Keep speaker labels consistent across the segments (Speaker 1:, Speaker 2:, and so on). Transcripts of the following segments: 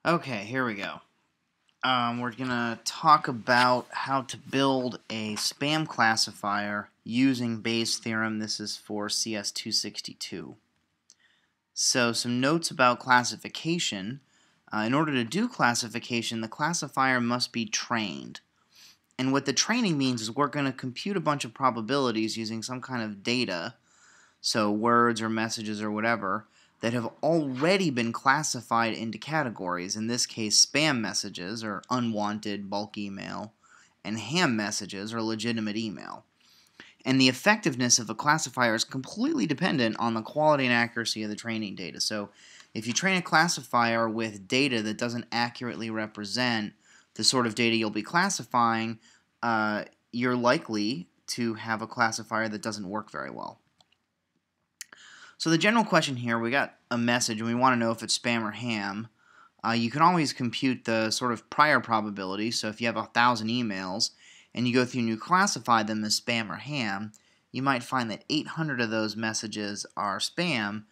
Speaker 1: Okay, here we go. We're going to talk about how to build a spam classifier using Bayes' theorem. This is for CS 262. So some notes about classification. In order to do classification, the classifier must be trained. And what the training means is we're going to compute a bunch of probabilities using some kind of data, so words or messages or whatever, that have already been classified into categories, in this case spam messages or unwanted bulk email, and ham messages or legitimate email. And the effectiveness of a classifier is completely dependent on the quality and accuracy of the training data. So if you train a classifier with data that doesn't accurately represent the sort of data you'll be classifying, you're likely to have a classifier that doesn't work very well. So the general question here, we got a message and we want to know if it's spam or ham. You can always compute the sort of prior probability. So if you have 1,000 emails and you go through and you classify them as spam or ham, you might find that 800 of those messages are spam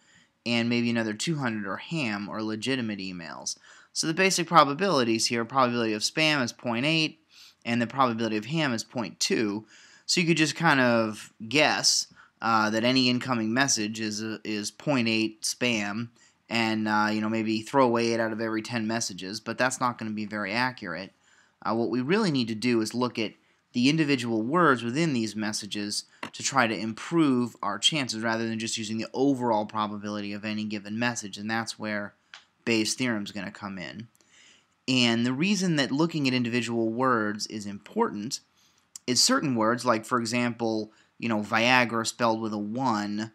Speaker 1: and maybe another 200 are ham or legitimate emails. So the basic probabilities here, probability of spam is 0.8 and the probability of ham is 0.2. So you could just kind of guess that any incoming message is 0.8 spam, and maybe throw away 8 out of every 10 messages, but that's not going to be very accurate. What we really need to do is look at the individual words within these messages to try to improve our chances rather than just using the overall probability of any given message, and that's where Bayes' theorem is going to come in. And the reason that looking at individual words is important is certain words, like for example, Viagra spelled with a 1,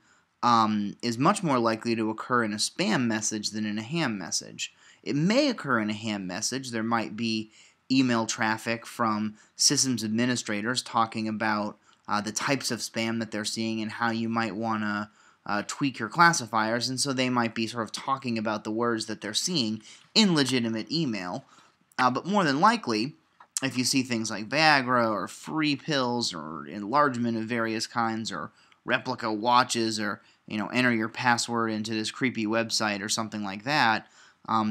Speaker 1: is much more likely to occur in a spam message than in a ham message. It may occur in a ham message. There might be email traffic from systems administrators talking about the types of spam that they're seeing and how you might want to tweak your classifiers, and so they might be sort of talking about the words that they're seeing in legitimate email. But more than likely, if you see things like Viagra or free pills or enlargement of various kinds or replica watches or enter your password into this creepy website or something like that,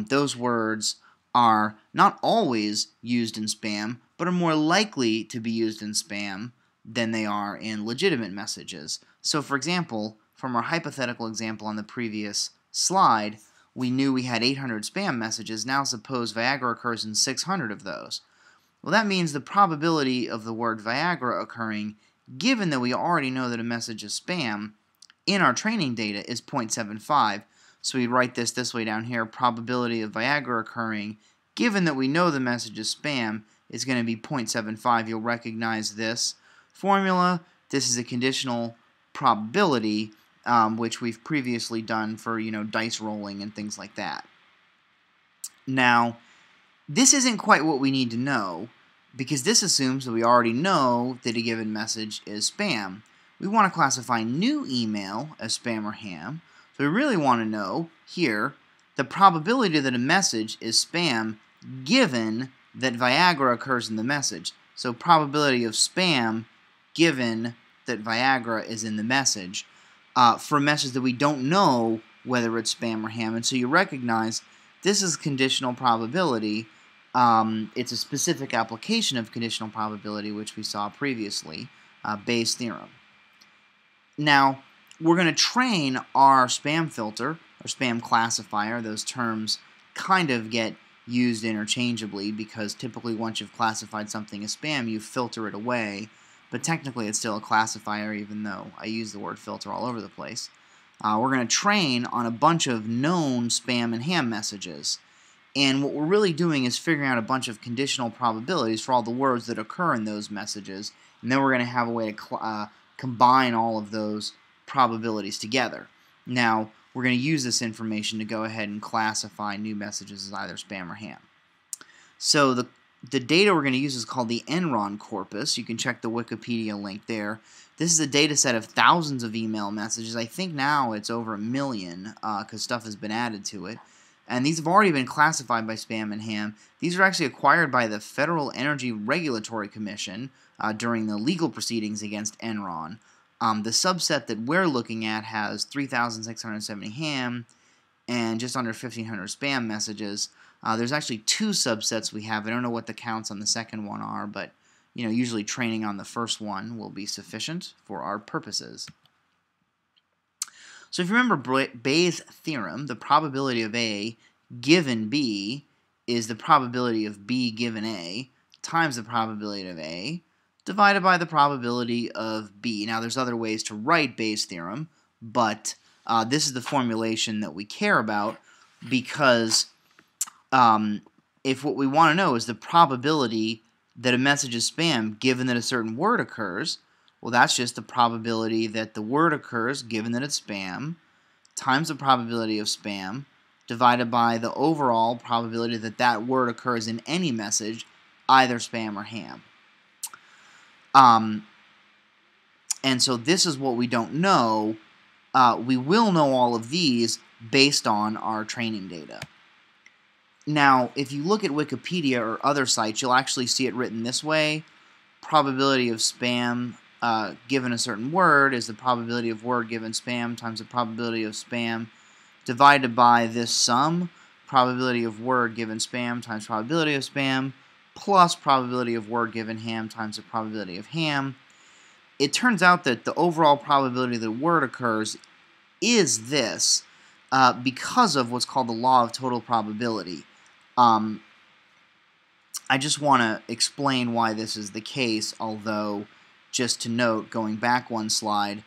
Speaker 1: those words are not always used in spam, but are more likely to be used in spam than they are in legitimate messages. So for example, from our hypothetical example on the previous slide, we knew we had 800 spam messages. Now suppose Viagra occurs in 600 of those. Well, that means the probability of the word Viagra occurring, given that we already know that a message is spam, in our training data is 0.75. So we write this way down here, probability of Viagra occurring, given that we know the message is spam, is going to be 0.75. You'll recognize this formula. This is a conditional probability, which we've previously done for dice rolling and things like that. Now, this isn't quite what we need to know, because this assumes that we already know that a given message is spam. We want to classify new email as spam or ham, so we really want to know here the probability that a message is spam given that Viagra occurs in the message. So probability of spam given that Viagra is in the message for a message that we don't know whether it's spam or ham. And so you recognize this is conditional probability. It's a specific application of conditional probability, which we saw previously, Bayes' theorem. Now, we're going to train our spam filter, or spam classifier. Those terms kind of get used interchangeably because typically once you've classified something as spam, you filter it away, but technically it's still a classifier even though I use the word filter all over the place. We're going to train on a bunch of known spam and ham messages. And what we're really doing is figuring out a bunch of conditional probabilities for all the words that occur in those messages, and then we're going to have a way to combine all of those probabilities together. Now, we're going to use this information to go ahead and classify new messages as either spam or ham. So the data we're going to use is called the Enron corpus. You can check the Wikipedia link there. This is a data set of thousands of email messages. I think now it's over 1 million because stuff has been added to it. And these have already been classified by spam and ham. These are actually acquired by the Federal Energy Regulatory Commission during the legal proceedings against Enron. The subset that we're looking at has 3,670 ham, and just under 1,500 spam messages. There's actually two subsets we have. I don't know what the counts on the second one are, but usually training on the first one will be sufficient for our purposes. So if you remember Bayes' theorem, the probability of A given B is the probability of B given A times the probability of A divided by the probability of B. Now there's other ways to write Bayes' theorem, but this is the formulation that we care about because if what we want to know is the probability that a message is spam given that a certain word occurs, well, that's just the probability that the word occurs given that it's spam times the probability of spam divided by the overall probability that that word occurs in any message, either spam or ham. And so this is what we don't know. We will know all of these based on our training data. Now, if you look at Wikipedia or other sites, you'll actually see it written this way. Probability of spam given a certain word is the probability of word given spam times the probability of spam divided by this sum, probability of word given spam times probability of spam, plus probability of word given ham times the probability of ham. It turns out that the overall probability that a word occurs is this because of what's called the law of total probability. I just want to explain why this is the case, although just to note, going back one slide,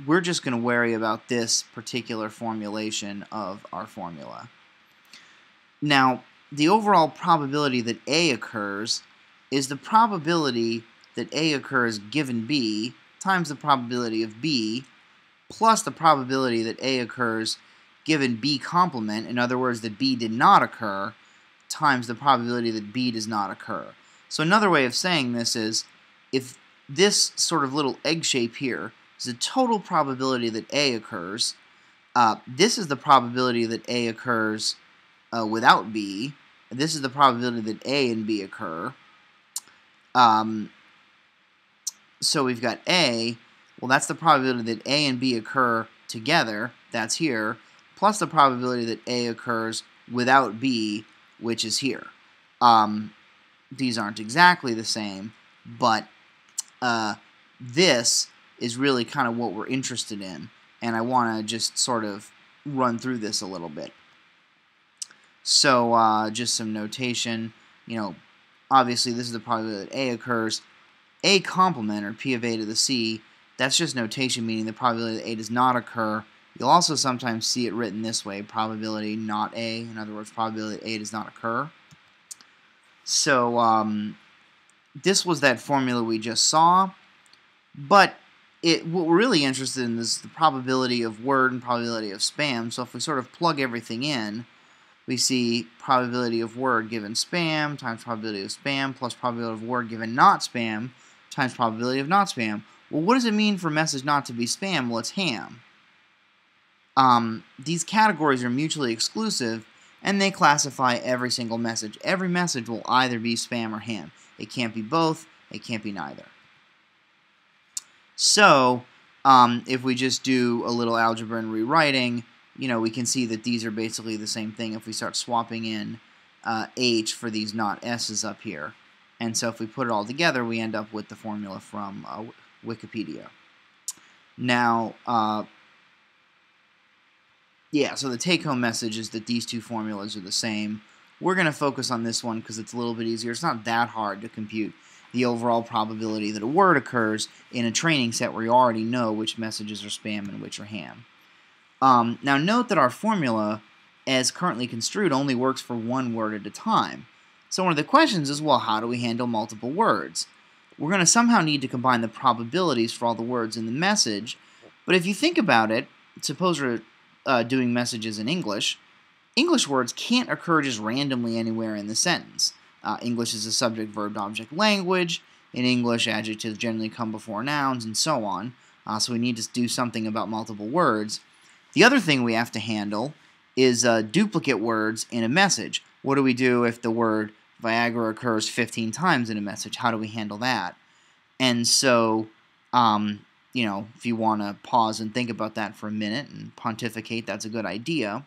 Speaker 1: we're just going to worry about this particular formulation of our formula. Now, the overall probability that A occurs is the probability that A occurs given B times the probability of B plus the probability that A occurs given B complement, in other words, that B did not occur, times the probability that B does not occur. So another way of saying this is, if this sort of little egg shape here is the total probability that A occurs, this is the probability that A occurs without B, and this is the probability that A and B occur. So we've got A, well, that's the probability that A and B occur together, that's here, plus the probability that A occurs without B, which is here. These aren't exactly the same, but this is really kind of what we're interested in, and I want to just sort of run through this a little bit. So just some notation, obviously this is the probability that A occurs. A complement, or P of A to the C, that's just notation, meaning the probability that A does not occur. You'll also sometimes see it written this way, probability not A, in other words, probability that A does not occur. So this was that formula we just saw, but what we're really interested in is the probability of word and probability of spam. So if we sort of plug everything in, we see probability of word given spam times probability of spam plus probability of word given not spam times probability of not spam. Well, what does it mean for a message not to be spam? Well, it's ham. These categories are mutually exclusive, and they classify every single message. Every message will either be spam or ham. It can't be both. It can't be neither. So, if we just do a little algebra and rewriting, we can see that these are basically the same thing if we start swapping in H for these not S's up here. And so if we put it all together, we end up with the formula from Wikipedia. Now, so the take-home message is that these two formulas are the same. We're going to focus on this one because it's a little bit easier. It's not that hard to compute the overall probability that a word occurs in a training set where you already know which messages are spam and which are ham. Now note that our formula, as currently construed, only works for one word at a time. So one of the questions is, well, how do we handle multiple words? We're going to somehow need to combine the probabilities for all the words in the message, but if you think about it, suppose we're doing messages in English, English words can't occur just randomly anywhere in the sentence. English is a subject-verb-object language. In English, adjectives generally come before nouns, and so on. So we need to do something about multiple words. The other thing we have to handle is duplicate words in a message. What do we do if the word Viagra occurs 15 times in a message? How do we handle that? And so, if you want to pause and think about that for a minute and pontificate, that's a good idea.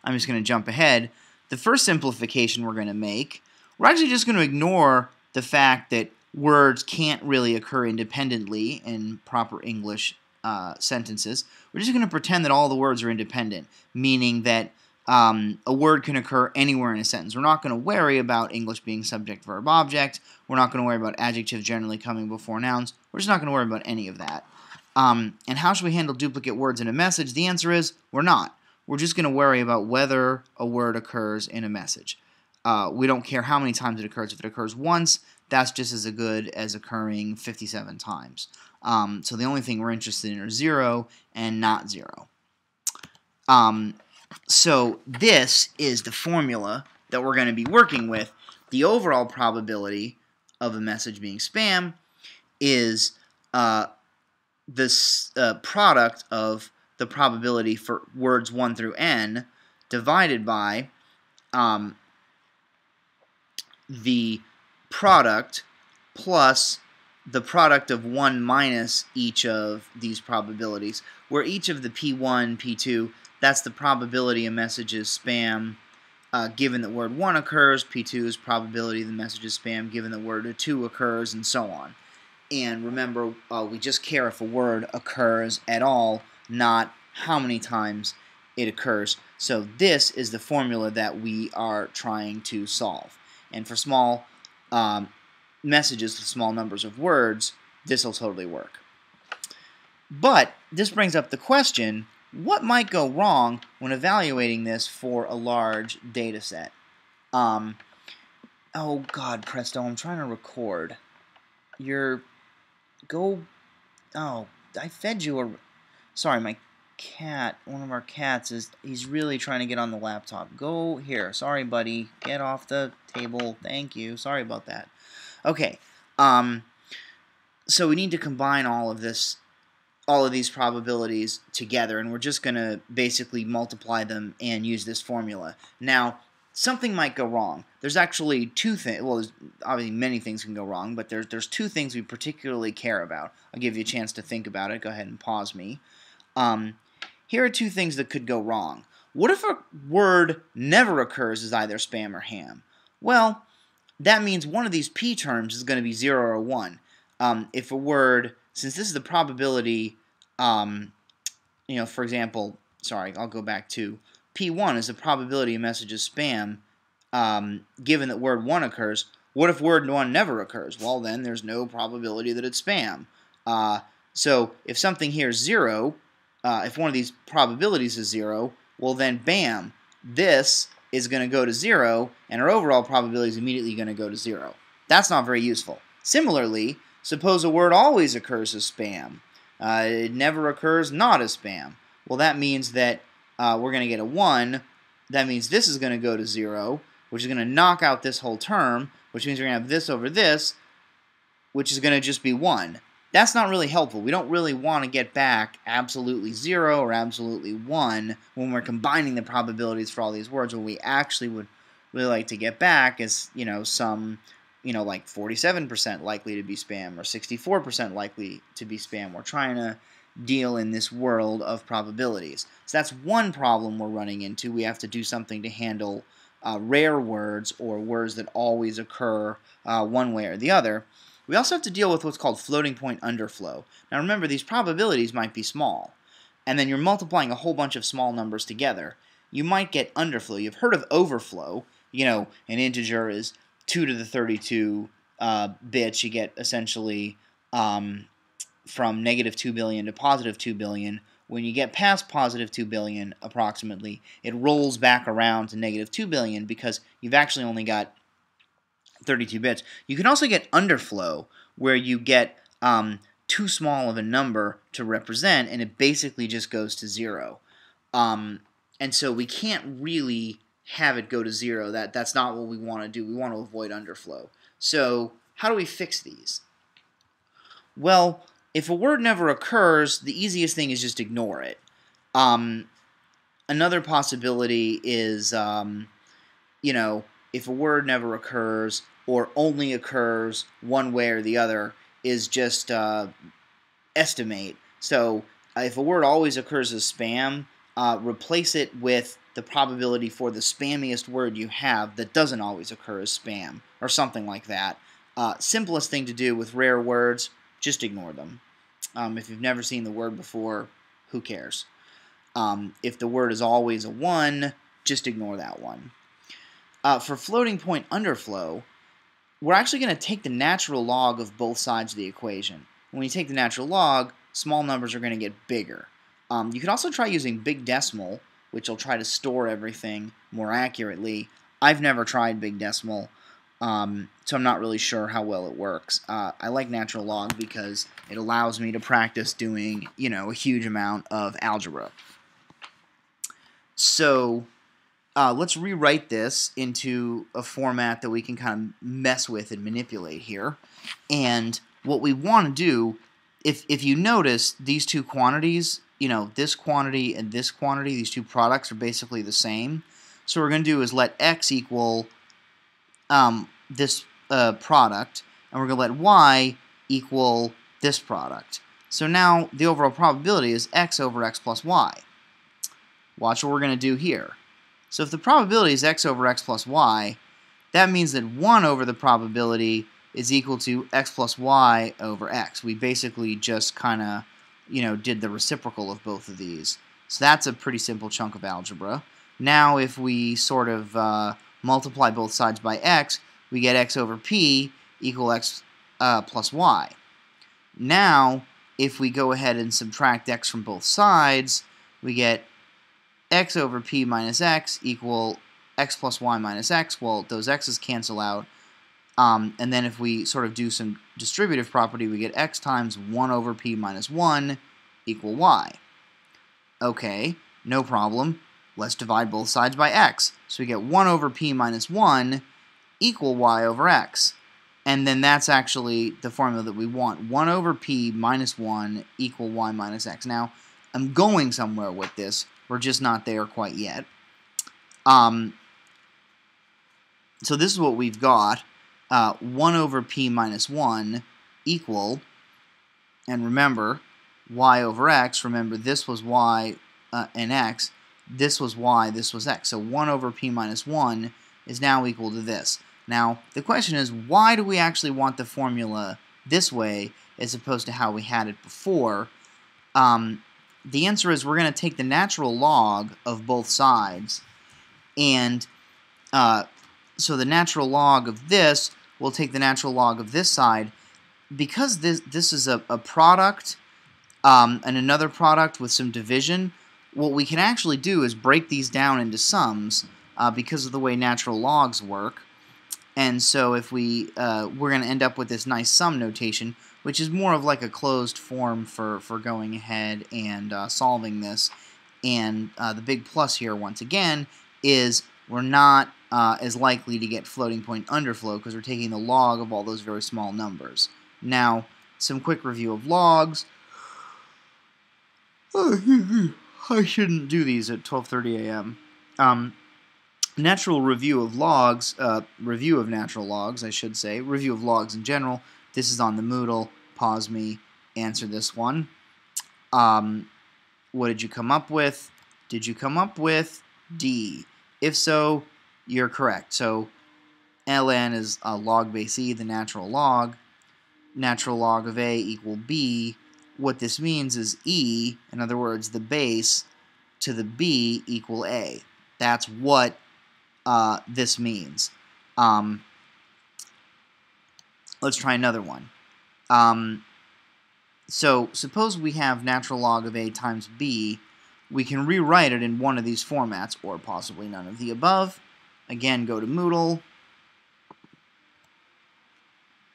Speaker 1: I'm just going to jump ahead. The first simplification we're going to make, we're actually just going to ignore the fact that words can't really occur independently in proper English sentences. We're just going to pretend that all the words are independent, meaning that a word can occur anywhere in a sentence. We're not going to worry about English being subject, verb, object. We're not going to worry about adjectives generally coming before nouns. We're just not going to worry about any of that. And how should we handle duplicate words in a message? The answer is we're not. We're just going to worry about whether a word occurs in a message. We don't care how many times it occurs. If it occurs once, that's just as good as occurring 57 times. So the only thing we're interested in are 0 and not 0. So this is the formula that we're going to be working with. The overall probability of a message being spam is this product of the probability for words 1 through n divided by the product plus the product of 1 minus each of these probabilities, where each of the P1, P2, that's the probability a message is spam given that word 1 occurs, P2 is probability the message is spam given that word 2 occurs, and so on. And remember, we just care if a word occurs at all, not how many times it occurs. So this is the formula that we are trying to solve. And for small messages with small numbers of words, this will totally work. But this brings up the question, what might go wrong when evaluating this for a large data set? Oh God, Presto, I'm trying to record. Oh, I fed you a... Sorry, my cat, one of our cats, he's really trying to get on the laptop. Go here. Sorry, buddy. Get off the table. Thank you. Sorry about that. Okay. So we need to combine all of these probabilities together, and we're just going to basically multiply them and use this formula. Now, something might go wrong. There's actually two things. Well, obviously many things can go wrong, but there's two things we particularly care about. I'll give you a chance to think about it. Go ahead and pause me. Here are two things that could go wrong. What if a word never occurs as either spam or ham? Well, that means one of these p terms is going to be 0 or 1. If a word, since this is the probability, for example, sorry, I'll go back to P1 is the probability a message is spam given that word 1 occurs. What if word 1 never occurs? Well, then there's no probability that it's spam. So if something here is 0, if one of these probabilities is 0, well then bam, this is going to go to 0, and our overall probability is immediately going to go to 0. That's not very useful. Similarly, suppose a word always occurs as spam. It never occurs not as spam. Well, that means that we're going to get a 1. That means this is going to go to 0, which is going to knock out this whole term, which means we're going to have this over this, which is going to just be 1. That's not really helpful. We don't really want to get back absolutely 0 or absolutely 1 when we're combining the probabilities for all these words. What we actually would really like to get back is, some, like 47% likely to be spam or 64% likely to be spam. We're trying to deal in this world of probabilities. So that's one problem we're running into. We have to do something to handle rare words or words that always occur one way or the other. We also have to deal with what's called floating point underflow. Now remember, these probabilities might be small, and then you're multiplying a whole bunch of small numbers together. You might get underflow. You've heard of overflow. An integer is 2 to the 32 bits. You get essentially from negative 2 billion to positive 2 billion. When you get past positive 2 billion, approximately, it rolls back around to negative 2 billion because you've actually only got 32 bits. You can also get underflow, where you get too small of a number to represent, and it basically just goes to 0. And so we can't really have it go to 0. That's not what we want to do. We want to avoid underflow. So how do we fix these? Well, if a word never occurs, the easiest thing is just ignore it. Another possibility is, if a word never occurs or only occurs one way or the other, is just estimate. So if a word always occurs as spam, replace it with the probability for the spammiest word you have that doesn't always occur as spam, or something like that. Simplest thing to do with rare words, just ignore them. If you've never seen the word before, who cares? If the word is always a 1, just ignore that one. For floating point underflow, we're actually going to take the natural log of both sides of the equation. When you take the natural log, small numbers are going to get bigger. You can also try using big decimal, which will try to store everything more accurately. I've never tried big decimal, so I'm not really sure how well it works. I like natural log because it allows me to practice doing, a huge amount of algebra. So let's rewrite this into a format that we can kind of mess with and manipulate here. And what we want to do, if you notice, these two quantities, this quantity and this quantity, these two products are basically the same. So what we're going to do is let x equal this product, and we're going to let y equal this product. So now the overall probability is x over x plus y. Watch what we're going to do here. So if the probability is x over x plus y, that means that 1 over the probability is equal to x plus y over x. We basically just kind of, did the reciprocal of both of these. So that's a pretty simple chunk of algebra. Now if we sort of multiply both sides by x, we get x over p equal x plus y. Now if we go ahead and subtract x from both sides, we get x over p minus x equal x plus y minus x. Well, those x's cancel out. And then if we sort of do some distributive property, we get x times 1 over p minus 1 equal y. Okay, no problem. Let's divide both sides by x. So we get 1 over p minus 1 equal y over x. And then that's actually the formula that we want. 1 over p minus 1 equal y minus x. Now, I'm going somewhere with this. We're just not there quite yet. So this is what we've got. 1 over p minus 1 equal, and remember, y over x. Remember, this was y and x. This was y, this was x. So 1 over p minus 1 is now equal to this. Now, the question is, why do we actually want the formula this way as opposed to how we had it before? The answer is we're going to take the natural log of both sides, and so the natural log of this will take the natural log of this side. Because this is a product and another product with some division, what we can actually do is break these down into sums because of the way natural logs work. And so if we're going to end up with this nice sum notation, which is more of like a closed form for going ahead and solving this. And the big plus here, once again, is we're not as likely to get floating point underflow because we're taking the log of all those very small numbers. Now, some quick review of logs. I shouldn't do these at 12:30 a.m. Natural review of logs, review of natural logs, I should say, review of logs in general. This is on the Moodle. Pause me, answer this one. What did you come up with? Did you come up with D? If so, you're correct. So ln is log base e, the natural log. Natural log of a equal b. What this means is e, in other words, the base to the b equal a. That's what this means. Let's try another one. So suppose we have natural log of a times b. We can rewrite it in one of these formats, or possibly none of the above. Again, go to Moodle.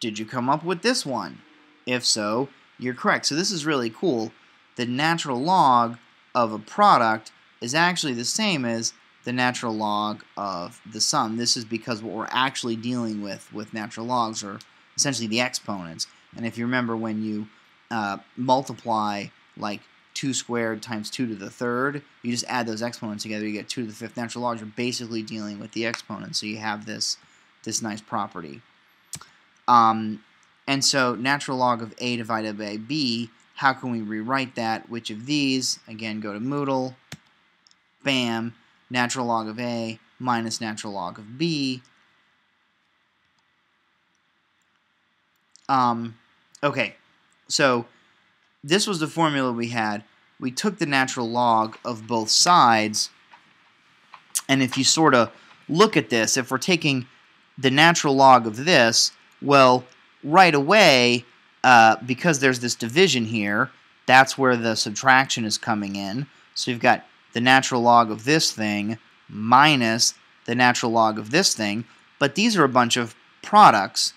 Speaker 1: Did you come up with this one? If so, you're correct. So this is really cool. The natural log of a product is actually the same as the natural log of the sum. This is because what we're actually dealing with natural logs are essentially the exponents. And if you remember, when you multiply like 2 squared times 2 to the third, you just add those exponents together, you get 2 to the fifth natural logs. You're basically dealing with the exponents, so you have this nice property. And so natural log of a divided by b, how can we rewrite that? Which of these? Again, go to Moodle. bam, natural log of A minus natural log of B. Okay, so this was the formula we had. We took the natural log of both sides, and if you sort of look at this, if we're taking the natural log of this, well, right away, because there's this division here, that's where the subtraction is coming in. So you've got the natural log of this thing minus the natural log of this thing, but these are a bunch of products,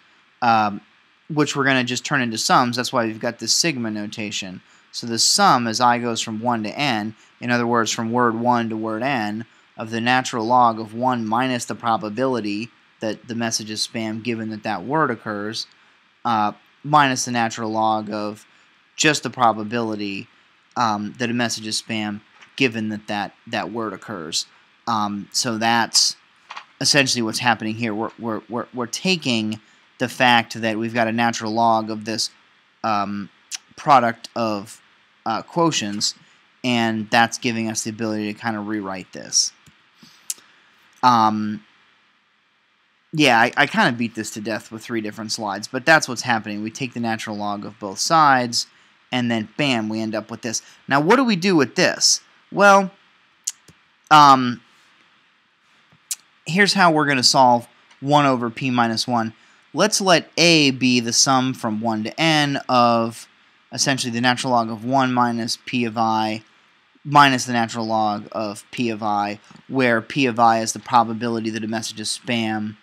Speaker 1: which we're going to just turn into sums. That's why we've got this sigma notation. So the sum, as I goes from 1 to n, in other words, from word 1 to word n, of the natural log of 1 minus the probability that the message is spam given that that word occurs, minus the natural log of just the probability that a message is spam given that that word occurs. So that's essentially what's happening here. We're taking the fact that we've got a natural log of this product of quotients, and that's giving us the ability to kind of rewrite this. Yeah, I kind of beat this to death with 3 different slides, but that's what's happening. We take the natural log of both sides, and then bam, we end up with this. Now, what do we do with this? Well, here's how we're going to solve 1 over p minus 1. Let's let a be the sum from 1 to n of essentially the natural log of 1 minus p of I minus the natural log of p of I, where p of I is the probability that a message is spam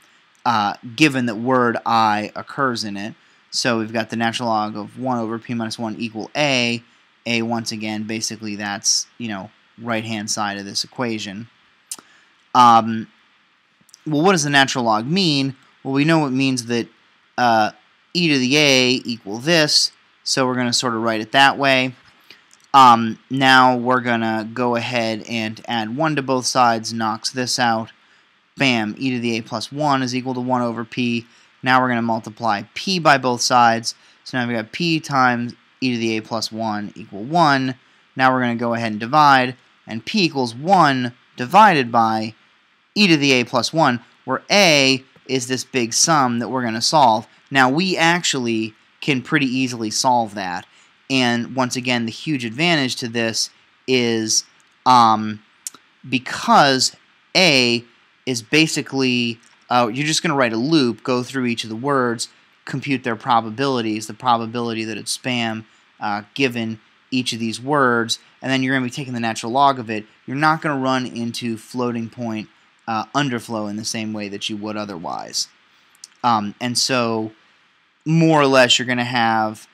Speaker 1: given that word I occurs in it. So we've got the natural log of 1 over p minus 1 equal a. A, once again, basically that's, right-hand side of this equation. Well, what does the natural log mean? Well, we know it means that e to the a equal this, so we're going to sort of write it that way. Now we're going to go ahead and add 1 to both sides, knocks this out. Bam, e to the a plus 1 is equal to 1 over p. Now we're going to multiply p by both sides. So now we've got p times e to the a plus 1 equal 1. Now we're going to go ahead and divide, and p equals 1 divided by e to the a plus 1, where a is this big sum that we're going to solve. Now we actually can pretty easily solve that. And once again, the huge advantage to this is because a is basically, you're just going to write a loop, go through each of the words, compute their probabilities, the probability that it's spam given each of these words, and then you're going to be taking the natural log of it. You're not going to run into floating point underflow in the same way that you would otherwise. And so, more or less, you're going to have,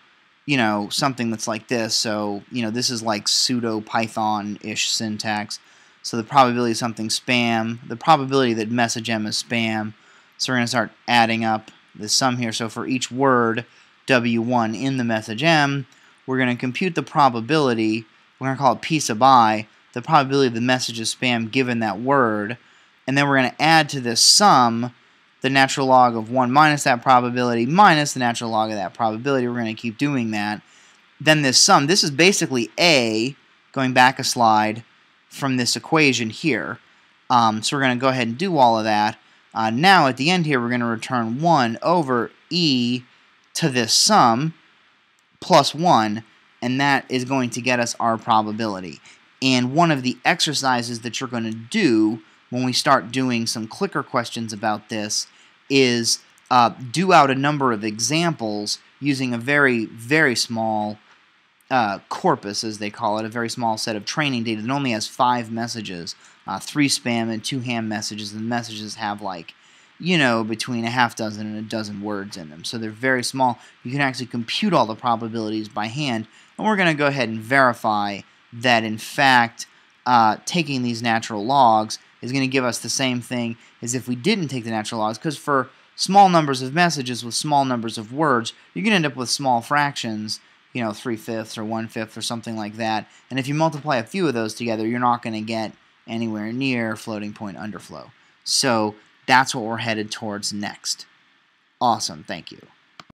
Speaker 1: something that's like this. So, this is like pseudo Python-ish syntax. So the probability of something spam, the probability that message M is spam. So we're going to start adding up the sum here. So for each word, W1 in the message M, we're going to compute the probability. We're going to call it P sub I, the probability of the message is spam given that word. And then we're going to add to this sum the natural log of 1 minus that probability minus the natural log of that probability. We're going to keep doing that. Then this sum, this is basically A, going back a slide, from this equation here. So we're going to go ahead and do all of that. Now at the end here we're going to return 1 over e to this sum plus 1, and that is going to get us our probability. And one of the exercises that you're going to do when we start doing some clicker questions about this is do out a number of examples using a very, very small corpus, as they call it, a very small set of training data that only has 5 messages, 3 spam and 2 ham messages, and the messages have between a half dozen and a dozen words in them. So they're very small. You can actually compute all the probabilities by hand, and we're going to go ahead and verify that, in fact, taking these natural logs is going to give us the same thing as if we didn't take the natural logs, because for small numbers of messages with small numbers of words, you can end up with small fractions, 3/5 or 1/5 or something like that. And if you multiply a few of those together, you're not going to get anywhere near floating point underflow. So that's what we're headed towards next. Awesome. Thank you.